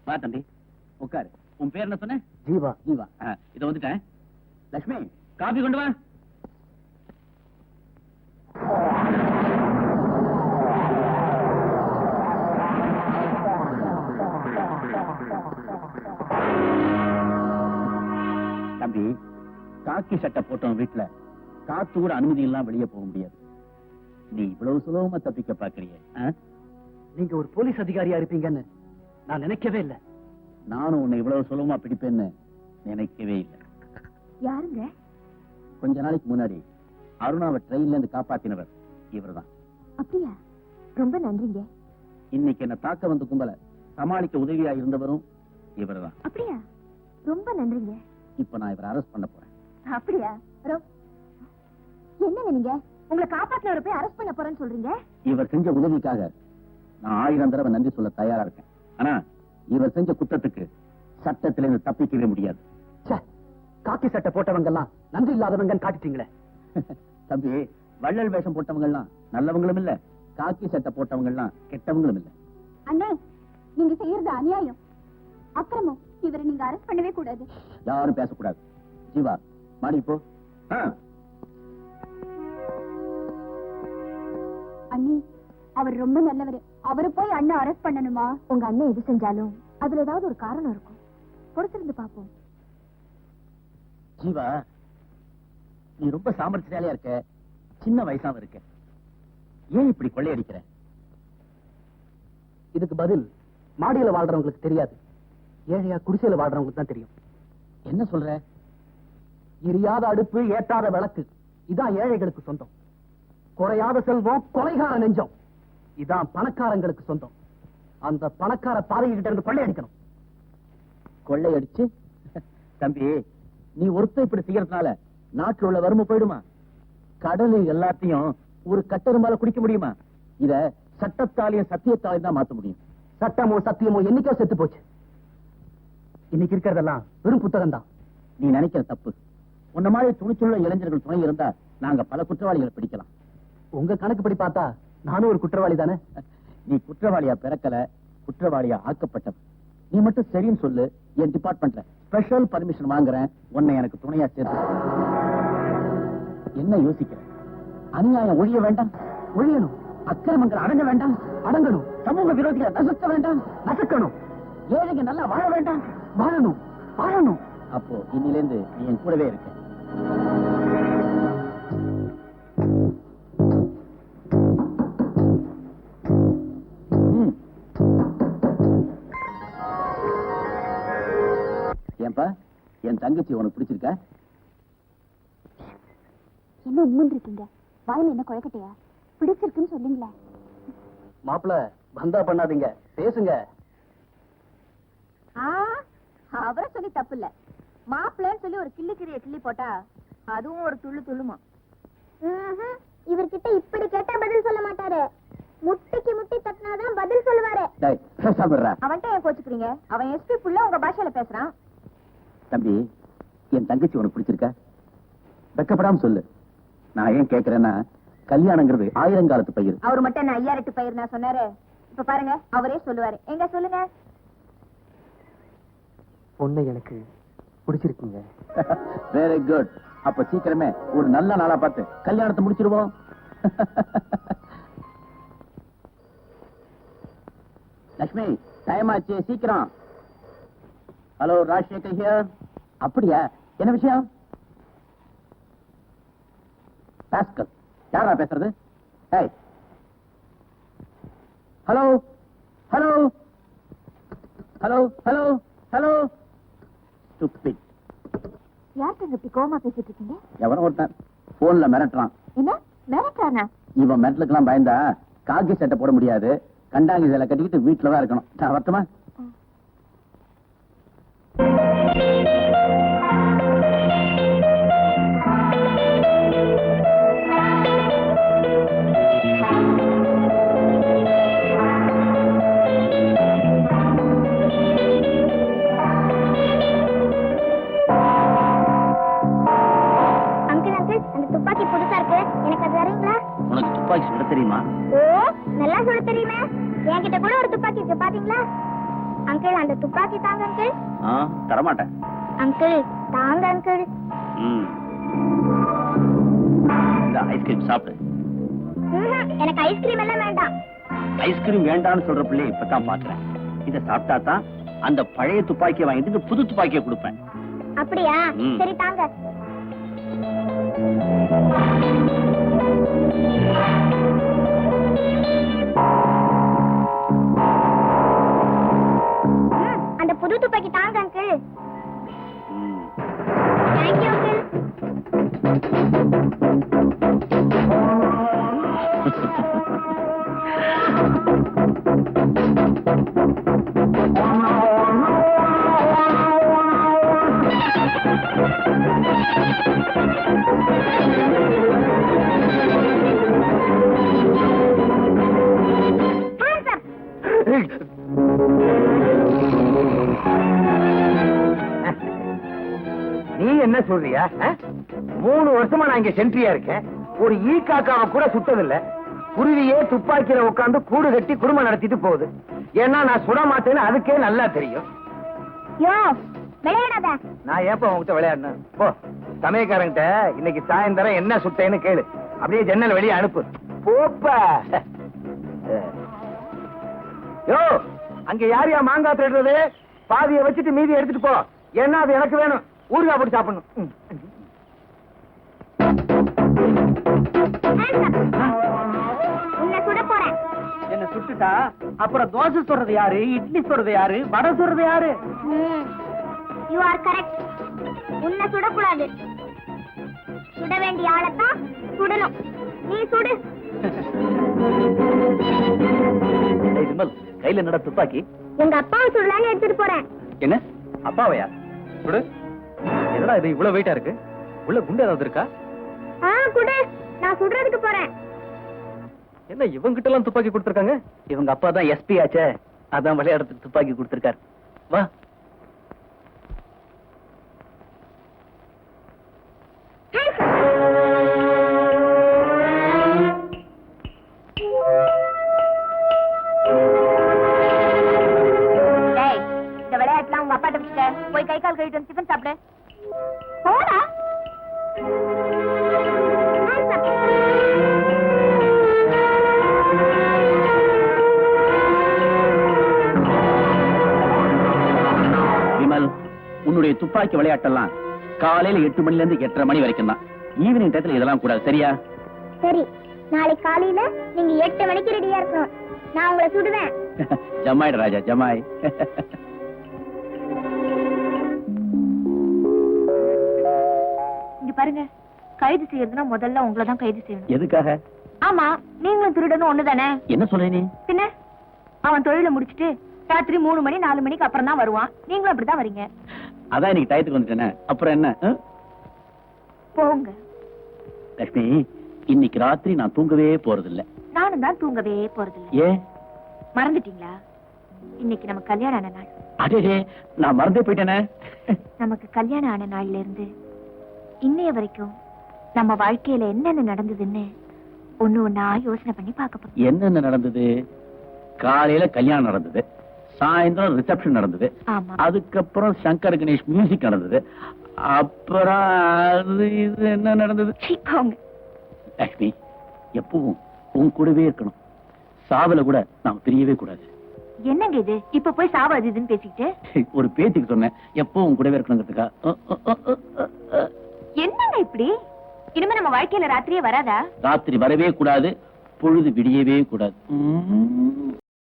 வா தம்பி உட்காரு. உன் பேர் என்ன சொன்ன? ஜீவா. ஜீவா. இத வந்துட்டேன். லட்சுமி காபி கொண்டு வா. தம்பி, காக்கி சட்டை போட்டவன் வீட்டுல காத்து கூட அனுமதி எல்லாம் வெளியே போக முடியாது. நீ இவ்வளவு சுலபமா தப்பிக்க பாக்குறிய? நீங்க ஒரு போலீஸ் அதிகாரியா இருப்பீங்கன்னு நான் நினைக்கவே இல்லை. நானும் உன்னை இவ்வளவு சுலபமா பிடிப்பேன்னு நினைக்கவே இல்லை. யாருங்க? கொஞ்ச நாளைக்கு முன்னாடி அருணாவை ட்ரெயின்ல இருந்து காப்பாத்தினவர் இவர்தான். அப்படியா? ரொம்ப நன்றிங்க. இன்னைக்கு என்ன தாக்க வந்த கும்பல சமாளிக்க உதவியா இருந்தவரும் இவர்தான். அப்படியா? ரொம்ப நன்றிங்க. இப்ப நான் இவரை அரெஸ்ட் பண்ண போறேன். அப்படியா? என்னங்க நீங்க உங்களை காப்பாத்தினவரை போய் அரெஸ்ட் பண்ண போறேன்னு சொல்றீங்க? இவர் செஞ்ச உதவிக்காக நான் 1000 தடவை நன்றி சொல்ல தயாரா இருக்கேன். ஆனா இவர் செஞ்ச குற்றத்துக்கு சட்டத்திலிருந்து தப்பிக்கவே முடியாது. காக்கி சட்டை போட்டவங்க எல்லாம் நன்றி இல்லாதவங்க காட்டிட்டீங்களே. தம்பி, வள்ளல் வேஷம் போட்டவங்க எல்லாம் நல்லவங்களும் இல்ல, காக்கி சட்டை போட்டவங்க எல்லாம் கெட்டவங்களும் இல்ல. அண்ணே, நீங்க செய்யறது அநியாயம், அக்கிரமம். இவரை நீங்க அரெஸ்ட் பண்ணவே கூடாது. யாரும் பேசக்கூடாது. ஜீவா, மாடி போ. அண்ணி, அவர் ரொம்ப நல்லவர். அவரை போய் அண்ணன் அரெஸ்ட் பண்ணணுமா? உங்க அண்ணன் எது செஞ்சாலும் அதுல ஏதாவது ஒரு காரணம் இருக்கும். பொறுத்திருந்து பாப்போம். ஜீவா, நீ ரொம்ப சாமர்த்தியாலியா இருக்க, சின்ன வயசாவும் இருக்க. ஏன் இப்படி கொள்ளையடிக்கிற? இதுக்கு பதில் மாடியில வாழ்றவங்களுக்கு தெரியாது, ஏழையா குடிசையில வாழ்றவங்களுக்கு தான் தெரியும். என்ன சொல்ற? எரியாத அடுப்பு, ஏற்றாத விளக்கு, இதான் ஏழைகளுக்கு சொந்தம். குறையாத செல்வம், கொலைகார நெஞ்சம், இதான் பணக்காரங்களுக்கு சொந்தம். அந்த பணக்கார பாதைகிட்ட இருந்து கொள்ளையடிக்கணும். கொள்ளையடிச்சு? தம்பி, நீ ஒருத்த இப்படி செய்யறதுனால நாட்டில் உள்ள வறுமை போயிடுமா? கடலு எல்லாத்தையும் ஒரு கட்டெரும்பால குடிக்க முடியுமா? இத சட்டத்தாலையும் சத்தியத்தாலையும் தான் மாத்த முடியும். சட்டமோ சத்தியமோ என்னைக்கோ செத்து போச்சு. இன்னைக்கு இருக்கிறதெல்லாம் வெறும் புத்தகம் தான். நீ நினைக்கிற தப்பு. உன்ன மாதிரி துணிச்சுள்ள இளைஞர்கள் துணை இருந்தா நாங்க பல குற்றவாளிகளை பிடிக்கலாம். உங்க கணக்குப்படி பார்த்தா நானும் ஒரு குற்றவாளி தானே. நீ குற்றவாளியா பிறக்கல, குற்றவாளியா ஆக்கப்பட்ட. நீ மட்டும் சரின்னு சொல்லு, என் டிபார்ட்மெண்ட்ல ஸ்பெஷல் பர்மிஷன் வாங்குறேன், உன்னை எனக்கு துணையா சேர்த்து. என்ன யோசிக்கிற? அநியாயம் ஒழிய வேண்டாம், ஒழியணும். அக்கிரமங்கள் அடங்க வேண்டாம், அடங்கணும். சமூக விரோதிகளை நசுக்க வேண்டாம், நசுக்கணும். ஏழைங்க நல்லா வாழ வேண்டாம், வாழணும், வாழணும். அப்போ இன்னிலிருந்து நீ என் கூடவே இருக்க. ஏன்பா, என் தங்கச்சி உனக்கு பிடிச்சிருக்கா? என்ன உம்மன் இருக்கீங்க? வாயில என்ன குழக்கட்டையா? பிடிச்சிருக்குன்னு சொல்லுங்களேன். மாப்பிள பந்தா பண்ணாதீங்க, பேசுங்க. அவரை சொல்லி தப்பு இல்ல. மாப்பிள்ளைன்னு சொல்லி ஒரு கிள்ளி போட்டா அதுவும் ஒரு துள்ளு துள்ளுமா. இவர்கிட்ட இப்படி கேட்டா பதில் சொல்ல மாட்டாரு. முட்டிக்கு முட்டி தட்டினாதான் பதில் சொல்லுவாரு. அவன்கிட்ட ஏன் கோச்சுக்கிறீங்க? அவன் எஸ்பி புள்ள உங்க பாஷையில பேசுறான். தம்பி, என் தங்கச்சி உனக்கு பிடிச்சிருக்கா? வெக்கப்படாம சொல்லு. நான் ஏன் கேக்குறேன்னா, கல்யாணங்கிறது 1000 காலத்து பயிர். அவர் மட்டும் என்ன 5000 பயிர் நான் சொன்னாரு? இப்ப பாருங்க, அவரே சொல்லுவாரு. எங்க சொல்லுங்க. பொண்ணு எனக்கு பிடிச்சிருக்குங்க. Very good. அப்ப சீக்கிரமே ஒரு நல்ல நாளா பார்த்து கல்யாணத்தை முடிச்சிருவோம். லட்சுமி, டைம் ஆச்சு, சீக்கிரம். Hello, Rajasekhar here. அப்படியா? என்ன விஷயம்? பாஸ்கல், யாரா பேசுறது? Hey, hello hello hello hello hello. Stupid. யார்கிட்ட இப்படி கோவமா பேசிட்டு இருக்கீங்க? எவனோ ஒருத்தன் போன்ல மிரட்டுறான். என்ன மிரட்டுறானா? இவன் மிரட்டலுக்கெல்லாம் பயந்தா காக்கி சட்டை போட முடியாது, கண்டாங்கி சேலை கட்டிக்கிட்டு வீட்டுலதான் இருக்கணும். வரட்டுமா? துப்பாக்கி சுட தெரியுமா? ஓ, நல்லா சுட தெரியுமே. என்கிட்ட கூட ஒரு துப்பாக்கி இருக்கு, பாத்தீங்களா? அங்கிள் அந்த துப்பாக்கி தாங்க அங்கிள். தரமாட்டேன். அங்கிள் தாங்க அங்கிள். இந்த ஐஸ்கிரீம் சாப்பிடு. எனக்கு ஐஸ்கிரீம் எல்லாம் வேண்டாம். ஐஸ்கிரீம் வேண்டாம்னு சொல்ற பிள்ளை இப்பதான் பாக்குறேன். இத சாப்பிட்டா தான் அந்த பழைய துப்பாக்கியை வாங்கிட்டு இந்த புது துப்பாக்கியை கொடுப்பேன். அப்படியா? சரி தாங்க. அந்த புது துப்பாக்கி தாங்க அங்கிள். Thank you uncle. நீ என்ன சொல்றியா? 3 வருஷமா நான் இங்க சென்ட்ரியா இருக்கேன். ஒரு ஈ காக்காவை கூட சுட்டதில்ல. குருவியே துப்பாக்கியில உட்கார்ந்து கூடு கட்டி குடும்பம் நடத்திட்டு போகுது. ஏன்னா நான் சுட மாட்டேன்னு அதுக்கே நல்லா தெரியும். யோ விளையாடாத. நான் ஏப்ப உங்ககிட்ட விளையாடணும்? போ சமயக்காரங்கிட்ட இன்னைக்கு சாயந்தரம் என்ன சுட்டேன்னு கேளு. அப்படியே ஜன்னல் வெளியே அனுப்பு. போப்ப. யோ அங்க யார் யா மாங்காய் தேடுறது? பாதியை வச்சுட்டு மீதி எடுத்துட்டு போ. ஏன்னா அது எனக்கு வேணும். ஊறுகாய் போட்டு சாப்பிடணும். உன்னை சுட போறேன். என்ன சுட்டுட்டா அப்புறம் தோசை சொல்றது யாரு? இட்லி சொல்றது யாரு? வடை சொல்றது யாரு? You are correct. உன்னை சுடக்கூடாது. சுட வேண்டிய ஆளைத்தான் சுடணும். நீ சுடு. விமல், கையில நட துப்பாக்கி. எங்க அப்பாவை சுடலான்னு எடுத்துட்டு போறேன். என்ன அப்பாவையா? சுடு. என்னடா இது இவ்வளவு வெயிட்டா இருக்கு? உள்ள குண்டு ஏதாவது இருக்கா? குடு. நான் சுடுறதுக்கு போறேன். என்ன இவங்கிட்ட எல்லாம் துப்பாக்கி கொடுத்திருக்காங்க? இவங்க அப்பா தான் எஸ்பி ஆச்சே, அதான் விளையாடுறதுக்கு துப்பாக்கி கொடுத்திருக்காரு. வா. இந்த விளையாட்டுலாம் உங்க அப்பாட்ட வச்சுட்ட. போய் கை கால் கழுவிட்டு வந்து டிஃபன் சாப்பிடு. போடா. விமல், உன்னுடைய துப்பாக்கி விளையாட்டெல்லாம் காலையில 8 மணில இருந்து 8:30 மணி வரைக்கும் தான். ஈவினிங் டயத்துல இதெல்லாம் கூடாது, சரியா? சரி. நாளைக்கு காலையில நீங்க 8 மணிக்கு ரெடியா இருக்கணும். நான் உங்களை சுடுவேன். ஜமாய் ராஜா, ஜமாய். இங்க பாருங்க, கைது செய்யறதுன்னா முதல்ல உங்களை தான் கைது செய்யணும். எதுக்காக? ஆமா, நீங்களும் திருடனும் ஒண்ணுதானே? என்ன சொல்ற நீ? பின்ன அவன் தொழிலை முடிச்சிட்டு ராத்திரி 3 மணி 4 மணிக்கு அப்புறம் தான் வருவான். நீங்களும் அப்படிதான் வரீங்க. அதான் இன்னைக்கு டயத்துக்கு வந்துட்டேனே, அப்புறம் என்ன? போங்க. லட்சுமி, இன்னைக்கு ராத்திரி நான் தூங்கவே போறதில்ல. நானும் தான் தூங்கவே போறதில்ல. ஏன் மறந்துட்டீங்களா? இன்னைக்கு நம்ம கல்யாணம் ஆன நாள். அடே, நான் மறந்தே போயிட்டேனே. நமக்கு கல்யாணம் ஆன நாள்ல இருந்து இன்னைய வரைக்கும் நம்ம வாழ்க்கையில என்னென்ன நடந்ததுன்னு ஒண்ணு ஒண்ணா யோசனை பண்ணி பார்க்க போறோம். என்னென்ன நடந்தது? காலையில கல்யாணம் நடந்தது, சாயந்தரம் ரிசப்ஷன் நடந்தது, ஆமா. அதுக்கப்புறம் சங்கர் கணேஷ் மியூசிக் நடந்தது, அப்புறம் அது இது என்ன நடந்தது? சீக்கிரம். லட்சுமி, எப்பவும் உன் கூடவே இருக்கணும். சாவல கூட நாம் பிரியவே கூடாது. என்னங்க இது? இப்ப போய் சாவாது இதுன்னு பேசிக்கிட்டு? ஒரு பேச்சுக்கு சொன்னேன், எப்பவும் உன் கூடவே இருக்கணுங்கிறதுக்கா. என்னங்க இப்படி? இனிமே நம்ம வாழ்க்கையில ராத்திரியே வராதா? ராத்திரி வரவே கூடாது, பொழுது விடியவே கூடாது.